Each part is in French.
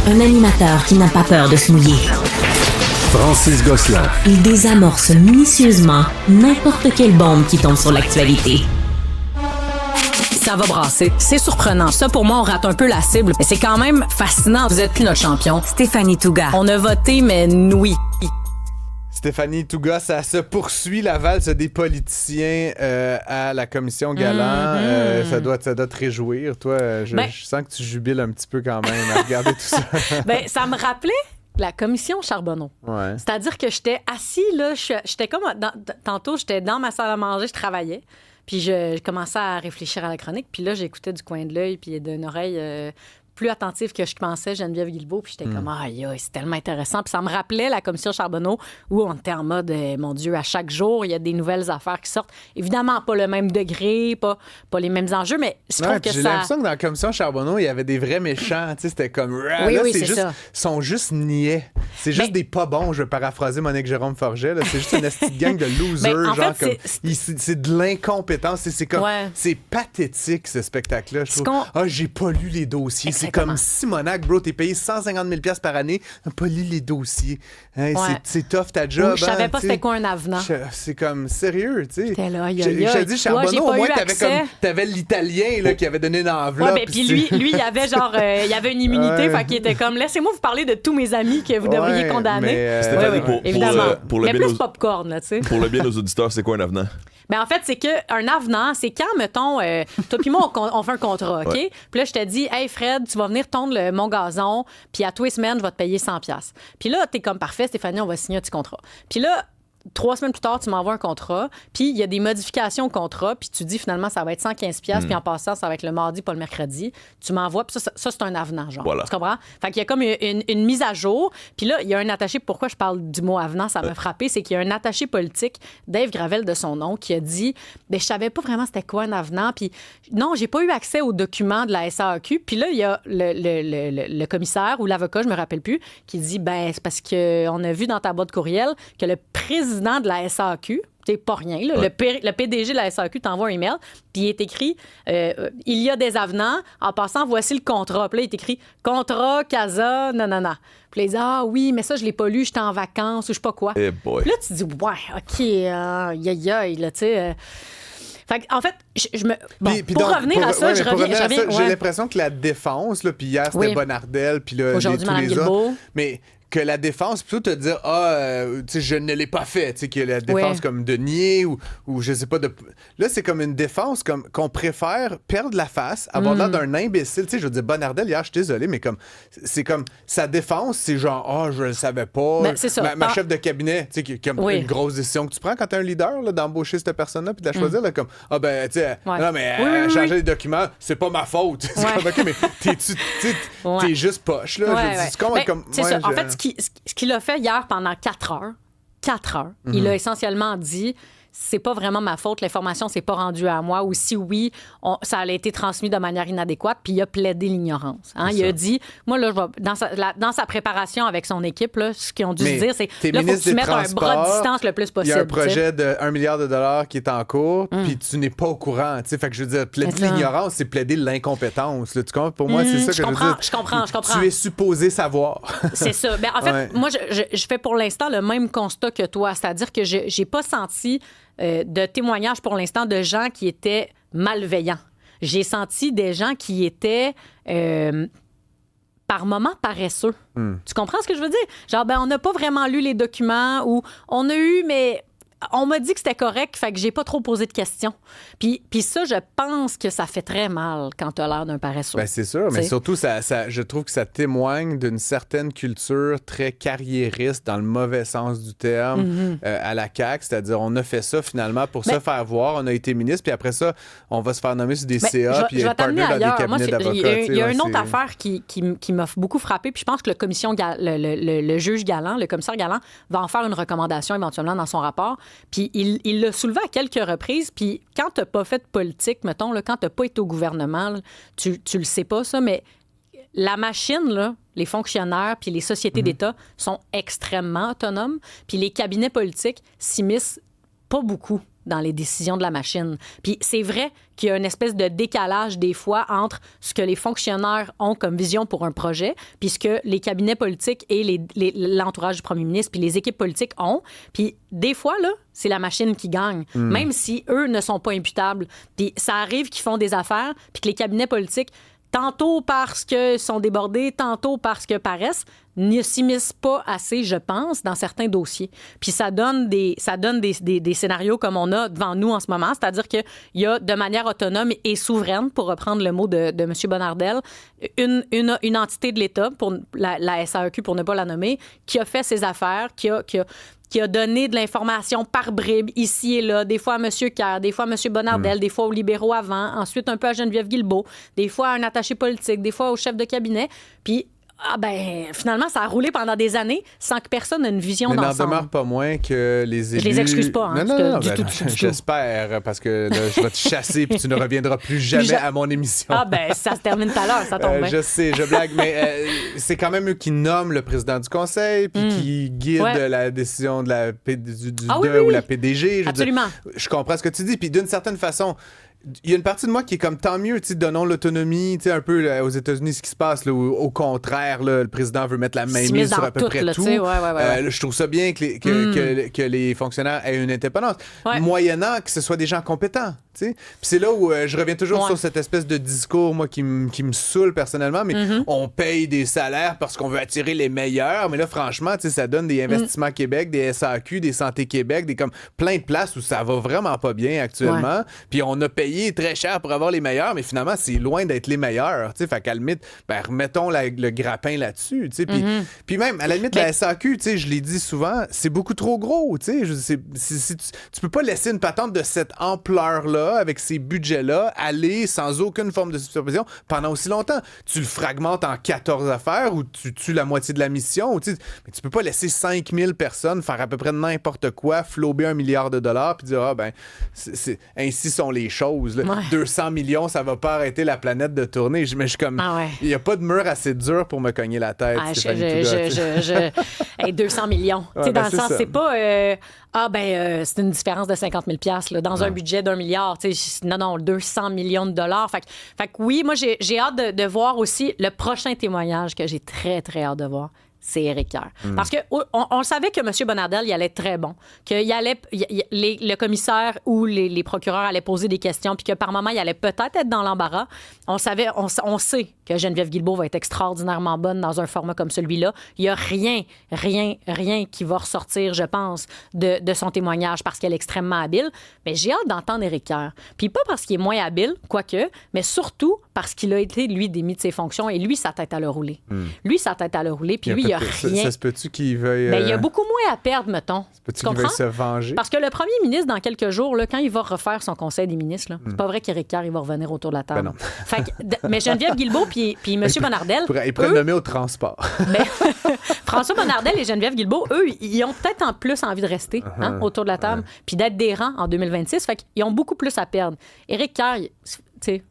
Un animateur qui n'a pas peur de se mouiller. Francis Gosselin. Il désamorce minutieusement n'importe quelle bombe qui tombe sur l'actualité. Ça va brasser. C'est surprenant. Ça, pour moi, on rate un peu la cible. Mais c'est quand même fascinant. Vous êtes plus notre champion. Stéphanie Touga. On a voté, mais oui. Stéphanie Touga, ça se poursuit la valse des politiciens à la commission Galland. Ça doit te réjouir. Toi, je sens que tu jubiles un petit peu quand même à regarder tout ça. Ça me rappelait la commission Charbonneau. Ouais. C'est-à-dire que j'étais assis, là, j'étais comme... tantôt, j'étais dans ma salle à manger, je travaillais. Puis je commençais à réfléchir à la chronique. Puis là, j'écoutais du coin de l'œil puis d'une oreille plus attentive que je pensais Geneviève Guilbeault. Puis j'étais comme, aïe, c'est tellement intéressant. Puis ça me rappelait la commission Charbonneau où on était en mode, mon Dieu, à chaque jour, il y a des nouvelles affaires qui sortent. Évidemment, pas le même degré, pas les mêmes enjeux, mais je trouve que j'ai ça... l'impression que dans la commission Charbonneau, il y avait des vrais méchants. Tu sais, c'était comme... Oui, là, c'est juste, ça. sont juste niais. C'est juste des pas bons. Je vais paraphraser Monique Jérôme Forget. Là. C'est juste une petite gang de losers. En fait, c'est de l'incompétence. C'est comme... Ouais. C'est pathétique, ce spectacle-là. Je trouve. J'ai pas lu les dossiers. Exactement. C'est comme Simonac, bro, t'es payé 150 000 $ par année. T'as pas lu les dossiers. Hein, Ouais. c'est tough ta job. Je savais pas c'était quoi un avenant. C'est comme sérieux, tu sais. J'étais là, J'ai dit Charbonneau, au moins, t'avais l'italien là, qui avait donné une enveloppe. Ouais, puis lui, il avait genre, il avait une immunité, fait qu'il était comme, laissez-moi vous parler de tous mes amis que vous devriez condamner. Stéphanie, évidemment. pour le mais bien plus popcorn, là, tu sais. Pour le bien de nos auditeurs, c'est quoi un avenant? Ben en fait, c'est qu'un avenant, c'est quand, mettons, toi puis moi, on fait un contrat, OK? Ouais. Puis là, je te dis, hey Fred, tu vas venir tondre mon gazon, puis à tous les semaines, je vais te payer 100$. Puis là, t'es comme, parfait, Stéphanie, on va signer un petit contrat. Puis là, 3 semaines plus tard, tu m'envoies un contrat, puis il y a des modifications au contrat, puis tu dis finalement, ça va être 115$, puis en passant, ça va être le mardi, pas le mercredi. Tu m'envoies, puis ça c'est un avenant, genre. Voilà. Tu comprends? Fait qu'il y a comme une mise à jour, puis là, il y a un attaché, pourquoi je parle du mot avenant, ça m'a frappé, c'est qu'il y a un attaché politique, Dave Gravel de son nom, qui a dit, je savais pas vraiment c'était quoi un avenant, puis non, j'ai pas eu accès aux documents de la SAQ, puis là, il y a le commissaire ou l'avocat, je me rappelle plus, qui dit, c'est parce qu'on a vu dans ta boîte courriel que le président de la SAQ, c'est pas rien, là, le PDG de la SAQ t'envoie un email, puis il est écrit il y a des avenants, en passant, voici le contrat. Puis là, il est écrit contrat, casa, nanana. Puis là, il dit oui, mais ça, je l'ai pas lu, j'étais en vacances ou je sais pas quoi. Hey boy. Puis là, tu dis ouais, OK, là, tu sais. Fait en fait, pour revenir à ça, j'ai l'impression que la défense, là, puis hier, c'était Bonnardel, puis là, aujourd'hui, tous Mme les Guilbeault. autres. Mais que la défense, plutôt te dire, tu sais, je ne l'ai pas fait, tu sais, que la défense comme de nier ou je sais pas, là, c'est comme une défense comme qu'on préfère perdre la face, avoir l'air d'un imbécile, tu sais, je veux dire, Bonnardel, hier, je suis désolé, mais comme, c'est comme, sa défense, c'est genre, je le savais pas, mais c'est ça. ma chef de cabinet, tu sais, qui a une grosse décision que tu prends quand t'es un leader, là, d'embaucher cette personne-là, puis de la choisir, là, comme, tu sais, non, mais changer les documents, c'est pas ma faute, c'est comme, OK, mais t'es juste poche, là, c'est ça, en fait, ce qu'il a fait hier pendant 4 heures, il a essentiellement dit c'est pas vraiment ma faute, l'information s'est pas rendue à moi, ou si oui, ça a été transmis de manière inadéquate, puis il a plaidé l'ignorance. Hein? Il a dit, moi, là, dans sa préparation avec son équipe, là, ce qu'ils ont dû se dire, c'est là, il faut que tu mettes un bras de distance le plus possible. Il y a un projet de $1 milliard qui est en cours, puis tu n'es pas au courant. Fait que je veux dire, plaider l'ignorance, c'est plaider l'incompétence. Là, tu comprends? Pour moi, c'est ça que je veux dire. Je comprends. Tu es supposé savoir. C'est ça. Ben, en fait, moi, je fais pour l'instant le même constat que toi, c'est-à-dire que j'ai pas senti de témoignages pour l'instant de gens qui étaient malveillants. J'ai senti des gens qui étaient par moments paresseux. Tu comprends ce que je veux dire? Genre, on n'a pas vraiment lu les documents ou on a eu, mais on m'a dit que c'était correct, fait que j'ai pas trop posé de questions. Puis ça, je pense que ça fait très mal quand t'as l'air d'un paresseux. Ben c'est sûr, mais surtout, je trouve que ça témoigne d'une certaine culture très carriériste, dans le mauvais sens du terme, à la CAQ. C'est-à-dire, on a fait ça finalement pour se faire voir. On a été ministre, puis après ça, on va se faire nommer sur des CA, puis être partner dans des cabinets d'avocats. Il y a une autre affaire qui m'a beaucoup frappée, puis je pense que le juge Galland, le commissaire Galland, va en faire une recommandation éventuellement dans son rapport. Puis il l'a soulevé à quelques reprises. Puis quand t'as pas fait de politique, mettons, là, quand t'as pas été au gouvernement, là, tu le sais pas, ça, mais la machine, là, les fonctionnaires puis les sociétés d'État sont extrêmement autonomes. Puis les cabinets politiques s'immiscent pas beaucoup dans les décisions de la machine. Puis c'est vrai qu'il y a une espèce de décalage des fois entre ce que les fonctionnaires ont comme vision pour un projet, puis ce que les cabinets politiques et l'entourage du premier ministre puis les équipes politiques ont. Puis des fois, là, c'est la machine qui gagne, même si eux ne sont pas imputables. Puis ça arrive qu'ils font des affaires, puis que les cabinets politiques, tantôt parce qu'ils sont débordés, tantôt parce que paressent, ne s'immiscent pas assez, je pense, dans certains dossiers. Puis ça donne des scénarios comme on a devant nous en ce moment, c'est-à-dire qu'il y a de manière autonome et souveraine, pour reprendre le mot de M. Bonnardel, une entité de l'État, pour la SAEQ pour ne pas la nommer, qui a fait ses affaires, qui a donné de l'information par bribes, ici et là, des fois à M. Kerr, des fois à M. Bonnardel, des fois aux libéraux avant, ensuite un peu à Geneviève Guilbeault, des fois à un attaché politique, des fois au chef de cabinet. Puis, finalement, ça a roulé pendant des années sans que personne ait une vision d'ensemble. Mais n'en demeure pas moins que les élus... Je les excuse pas, hein, non, du tout. J'espère, parce que là, je vais te chasser puis tu ne reviendras plus jamais à mon émission. Ça se termine tout à l'heure, ça tombe bien. Je sais, je blague, mais c'est quand même eux qui nomment le président du conseil puis qui guident la décision de la ou la PDG. Absolument. Je comprends ce que tu dis, puis d'une certaine façon... Il y a une partie de moi qui est comme tant mieux, donnons l'autonomie, un peu là, aux États-Unis, ce qui se passe, là, où, au contraire, là, le président veut mettre la main mise sur à peu près tout. Je trouve ça bien que les fonctionnaires aient une indépendance, moyennant que ce soit des gens compétents. Puis c'est là où je reviens toujours sur cette espèce de discours, moi, qui me saoule personnellement, mais on paye des salaires parce qu'on veut attirer les meilleurs, mais là, franchement, ça donne des Investissements Québec, des SAQ, des Santé Québec, des comme plein de places où ça va vraiment pas bien actuellement, puis on a payé très cher pour avoir les meilleurs, mais finalement, c'est loin d'être les meilleurs. Fait qu'à la limite, remettons le grappin là-dessus. Puis même, à la limite, la SAQ, je l'ai dit souvent, c'est beaucoup trop gros. Tu peux pas laisser une patente de cette ampleur-là, avec ces budgets-là, aller sans aucune forme de supervision pendant aussi longtemps. Tu le fragmentes en 14 affaires ou tu tues la moitié de la mission. Mais tu peux pas laisser 5000 personnes faire à peu près n'importe quoi, flober $1 milliard puis dire, ainsi sont les choses. 200 millions, ça va pas arrêter la planète de tourner. Mais je suis comme, il y a pas de mur assez dur pour me cogner la tête. 200 millions. Dans le sens, c'est pas... c'est une différence de 50 000 $, dans un budget d'1 milliard. Non, 200 millions de dollars. Fait que oui, moi, j'ai hâte de voir aussi le prochain témoignage que j'ai très, très hâte de voir. C'est Éric Kerr. Parce qu'on savait que M. Bonnardel, il allait être très bon, que le commissaire ou les procureurs allaient poser des questions, puis que par moment, il allait peut-être être dans l'embarras. On sait que Geneviève Guilbeault va être extraordinairement bonne dans un format comme celui-là. Il n'y a rien qui va ressortir, je pense, de son témoignage parce qu'elle est extrêmement habile. Mais j'ai hâte d'entendre Éric Kerr. Puis pas parce qu'il est moins habile, quoique, mais surtout parce qu'il a été, lui, démis de ses fonctions et lui, sa tête à le rouler. Lui, sa tête à le rouler, puis lui, il n'y a rien. Ça se peut-tu qu'il veuille... il y a beaucoup moins à perdre, mettons. Ça se peut-tu qu'il veuille se venger? Parce que le premier ministre, dans quelques jours, là, quand il va refaire son conseil des ministres, c'est pas vrai qu'Éric Kerr, il va revenir autour de la table. Mais Geneviève Guilbeault puis M. Bonnardel... Il pourrait le nommer au transport. François Bonnardel et Geneviève Guilbeault, eux, ils ont peut-être en plus envie de rester autour de la table puis d'être des rangs en 2026. Fait qu'ils ont beaucoup plus à perdre. Éric Kerr, tu sais...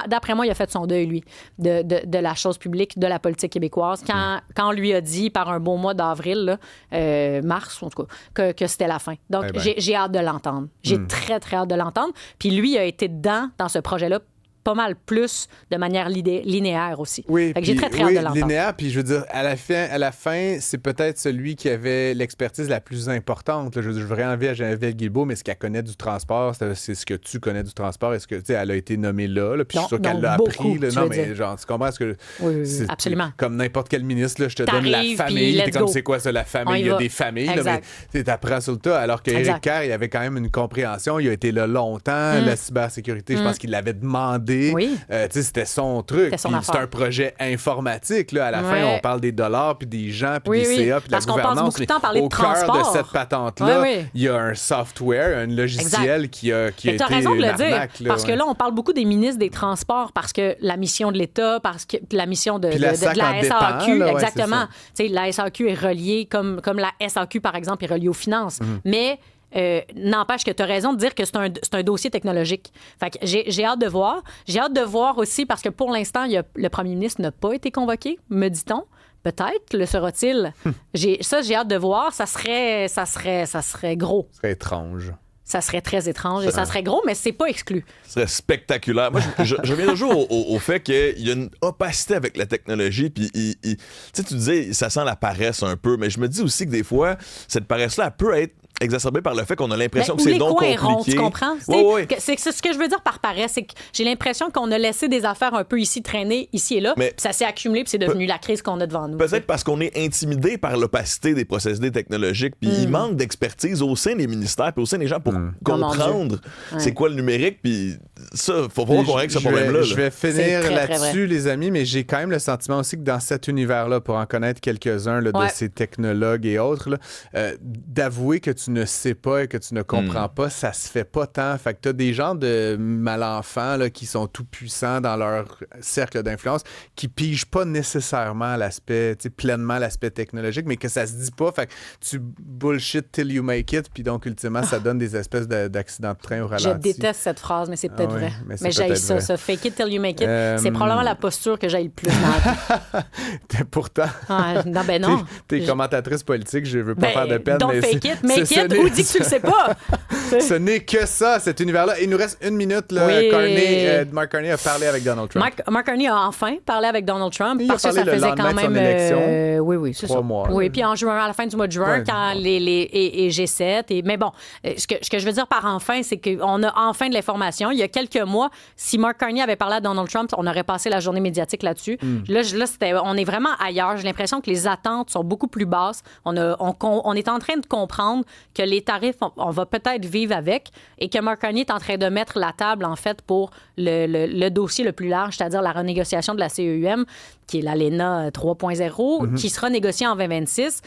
D'après moi, il a fait son deuil, lui, de la chose publique, de la politique québécoise, quand on lui a dit, par un bon mois d'avril, mars, en tout cas, que c'était la fin. Donc, j'ai hâte de l'entendre. J'ai très, très hâte de l'entendre. Puis lui a été dans ce projet-là, pas mal plus de manière linéaire aussi. Oui, j'ai très, très hâte de l'entendre. Linéaire, puis je veux dire, à la fin, c'est peut-être celui qui avait l'expertise la plus importante. Là. Je veux rien enlever à Geneviève Guilbeault, mais ce qu'elle connaît du transport, c'est ce que tu connais du transport. Est-ce que, tu sais, elle a été nommée là, puis je suis sûr qu'elle l'a appris. Là. Non, mais genre, tu comprends ce que... Oui, absolument. Comme n'importe quel ministre, là, je te donne la famille. T'es comme, c'est quoi ça, la famille? Il y a des familles, là, mais t'apprends sur le tas. Alors qu'Éric Kerr, il avait quand même une compréhension. Il a été là longtemps. La cybersécurité, je pense qu'il l'avait demandé. Oui. C'était son truc. C'était un projet informatique. Là. À la fin, on parle des dollars, puis des gens, puis des CA, puis de la gouvernance. Parce qu'on passe beaucoup de temps à parler de transport. Au cœur de cette patente-là, il y a un software, un logiciel qui a été t'as raison de le dire, parce que là, on parle beaucoup des ministres des Transports, parce que la mission de l'État, parce que la mission de la SAQ, exactement. La SAQ est reliée, comme la SAQ, par exemple, est reliée aux finances. Mais... n'empêche que tu as raison de dire que c'est un dossier technologique. Fait que j'ai hâte de voir. J'ai hâte de voir aussi parce que pour l'instant, le premier ministre n'a pas été convoqué, me dit-on. Peut-être le sera-t-il. J'ai hâte de voir. Ça serait gros. Ce serait étrange. ça serait très étrange et ça serait gros, mais c'est pas exclu. Ce serait spectaculaire. Moi, je reviens toujours au fait qu'il y a une opacité avec la technologie. Puis, tu sais, tu disais, ça sent la paresse un peu, mais je me dis aussi que des fois, cette paresse-là, elle peut être exacerbée par le fait qu'on a l'impression que c'est donc compliqué. Ronds, tu comprends? Oui. C'est ce que je veux dire par paresse, c'est que j'ai l'impression qu'on a laissé des affaires un peu ici traîner, ici et là, puis ça s'est accumulé, puis c'est devenu la crise qu'on a devant nous. Peut-être parce qu'on est intimidé par l'opacité des procédés technologiques, puis il manque d'expertise au sein des ministères, puis au sein des gens pour comprendre c'est quoi le numérique, puis ça, faut voir qu'on règle ce problème-là. Je vais finir très, là-dessus, les amis, mais j'ai quand même le sentiment aussi que dans cet univers-là, pour en connaître quelques-uns là, de ces technologues et autres, là, d'avouer que tu ne sais pas et que tu ne comprends pas, ça se fait pas tant. Fait que t'as des gens de mal-enfants là, qui sont tout puissants dans leur cercle d'influence, qui pigent pas nécessairement l'aspect, pleinement l'aspect technologique, mais que ça se dit pas. Fait que tu bullshit till you make it, puis donc ultimement, ça donne des espèces d'accidents de train au ralenti. Je déteste cette phrase, mais c'est peut-être vrai. Mais j'haïs ça. Fake it till you make it. C'est probablement la posture que j'aille le plus mal. Pourtant, non. T'es commentatrice politique, je veux pas faire de peine. Don't mais fake it, make it, ou dis que tu le sais pas. Ce n'est que ça, cet univers-là. Il nous reste une minute. Là. Mark Carney a parlé avec Donald Trump. Mark Carney a enfin parlé avec Donald Trump parce que ça faisait quand même... oui, c'est 3 mois. Oui, puis en juin, à la fin du mois de juin, quand les G7... Mais bon, ce que je veux dire par enfin, c'est qu'on a enfin de l'information. Il y a quelques mois, si Mark Carney avait parlé à Donald Trump, on aurait passé la journée médiatique là-dessus. Là, on est vraiment ailleurs. J'ai l'impression que les attentes sont beaucoup plus basses. On est en train de comprendre que les tarifs, on va peut-être vivre avec et que Mark Carney est en train de mettre la table, en fait, pour le dossier le plus large, c'est-à-dire la renégociation de la CEUM, qui est l'ALENA 3.0, qui sera négociée en 2026.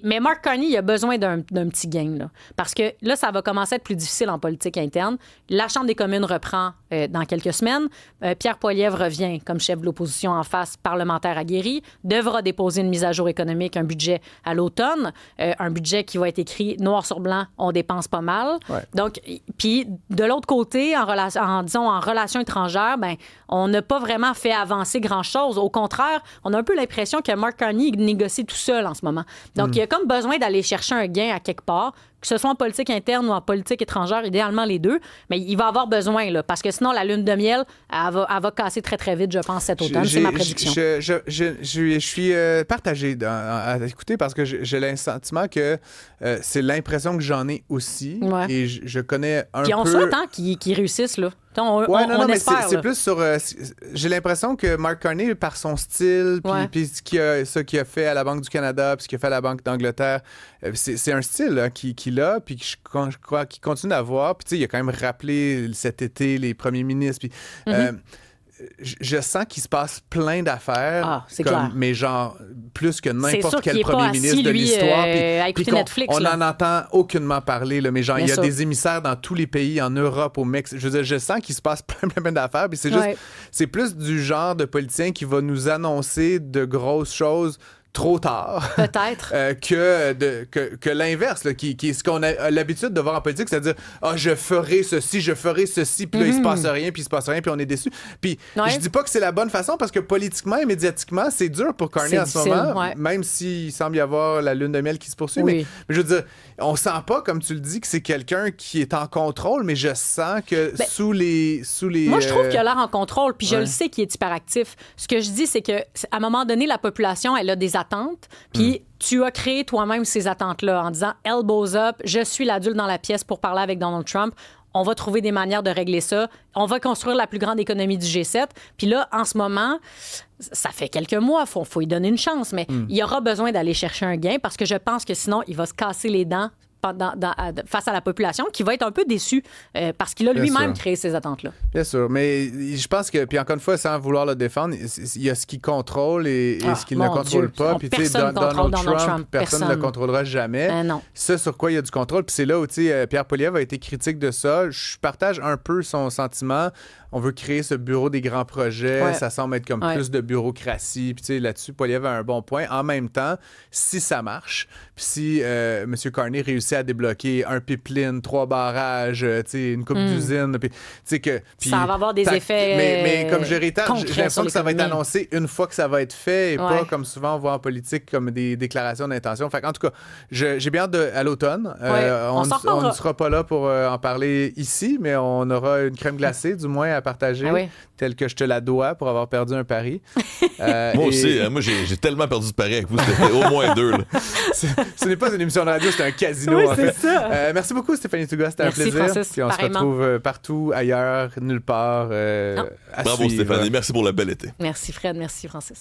Mais Mark Carney, il a besoin d'un petit gain, là. Parce que là, ça va commencer à être plus difficile en politique interne. La Chambre des communes reprend dans quelques semaines. Pierre Poilievre revient comme chef de l'opposition en face, parlementaire aguerri, devra déposer une mise à jour économique, un budget à l'automne, un budget qui va être écrit noir sur blanc, on dépense pas mal. Ouais. Donc, puis de l'autre côté, en relations étrangères, ben, on n'a pas vraiment fait avancer grand-chose. Au contraire, on a un peu l'impression que Mark Carney négocie tout seul en ce moment. Donc, il y a comme besoin d'aller chercher un gain à quelque part, que ce soit en politique interne ou en politique étrangère, idéalement les deux, mais il va avoir besoin, là, parce que sinon, la lune de miel, elle va casser très, très vite, je pense, cet automne. C'est ma prédiction. Je suis partagé à écouter parce que j'ai le sentiment que c'est l'impression que j'en ai aussi. Ouais. Et je connais un peu... Puis on souhaite qu'ils réussissent, là. On mais espère, c'est plus sur... j'ai l'impression que Mark Carney, par son style, puis ce qu'il a fait à la Banque du Canada, puis ce qu'il a fait à la Banque d'Angleterre, c'est un style là, qu'il a, puis je crois qu'il continue à avoir. Puis tu sais, il a quand même rappelé cet été les premiers ministres. Puis je sens qu'il se passe plein d'affaires, mais genre plus que n'importe quel premier ministre de l'histoire. Puis Netflix, on n'en entend aucunement parler, là, mais genre il y a des émissaires dans tous les pays, en Europe, au Mexique. Je veux dire, je sens qu'il se passe plein d'affaires. Puis c'est plus du genre de politicien qui va nous annoncer de grosses choses trop tard. Peut-être. que l'inverse, là, qui est ce qu'on a l'habitude de voir en politique, c'est-à-dire je ferai ceci, puis là, il se passe rien, puis on est déçu. Puis je dis pas que c'est la bonne façon, parce que politiquement et médiatiquement, c'est dur pour Carney en ce moment, même s'il semble y avoir la lune de miel qui se poursuit. Mais je veux dire, on sent pas, comme tu le dis, que c'est quelqu'un qui est en contrôle, mais je sens que sous les... Moi, je trouve qu'il a l'air en contrôle, puis je le sais qu'il est hyperactif. Ce que je dis, c'est qu'à un moment donné, la population, elle a des attentes, puis tu as créé toi-même ces attentes-là en disant « elbows up, je suis l'adulte dans la pièce pour parler avec Donald Trump ». On va trouver des manières de régler ça. On va construire la plus grande économie du G7. Puis là, en ce moment, ça fait quelques mois, faut lui donner une chance, mais il y aura besoin d'aller chercher un gain parce que je pense que sinon, il va se casser les dents face à la population qui va être un peu déçue parce qu'il a lui-même créé ces attentes-là. Bien sûr, mais je pense que, puis encore une fois, sans vouloir le défendre, il y a ce qu'il contrôle et ce qu'il ne contrôle pas. Puis tu sais, Donald Trump, personne ne le contrôlera jamais. Non. Ça, sur quoi il y a du contrôle. Puis c'est là où, tu sais, Pierre Poilievre a été critique de ça. Je partage un peu son sentiment. On veut créer ce bureau des grands projets. Ça semble être comme plus de bureaucratie. Puis tu sais, là-dessus, Poilievre a un bon point. En même temps, si ça marche, puis si M. Carney réussit réussi à débloquer un pipeline, 3 barrages, une coupe d'usines. Ça va avoir des effets mais comme je réitère, j'ai concrets l'impression sur que ça va être l'économie. annoncé une fois que ça va être fait et pas comme souvent on voit en politique comme des déclarations d'intention. Fait en tout cas, j'ai bien hâte à l'automne. On s'en reparlera. On ne sera pas là pour en parler ici, mais on aura une crème glacée du moins à partager, telle que je te la dois pour avoir perdu un pari. Moi aussi, moi j'ai tellement perdu de paris avec vous, c'était au moins 2. Là. Ce n'est pas une émission de radio, c'est un casino Oui, en c'est fait. ça. Merci beaucoup Stéphanie Touga, c'était Merci, un plaisir. Francis, Puis on se pareillement. retrouve partout, ailleurs, nulle part. À Bravo suivre. Stéphanie, merci pour le bel été. Merci Fred, merci Francis.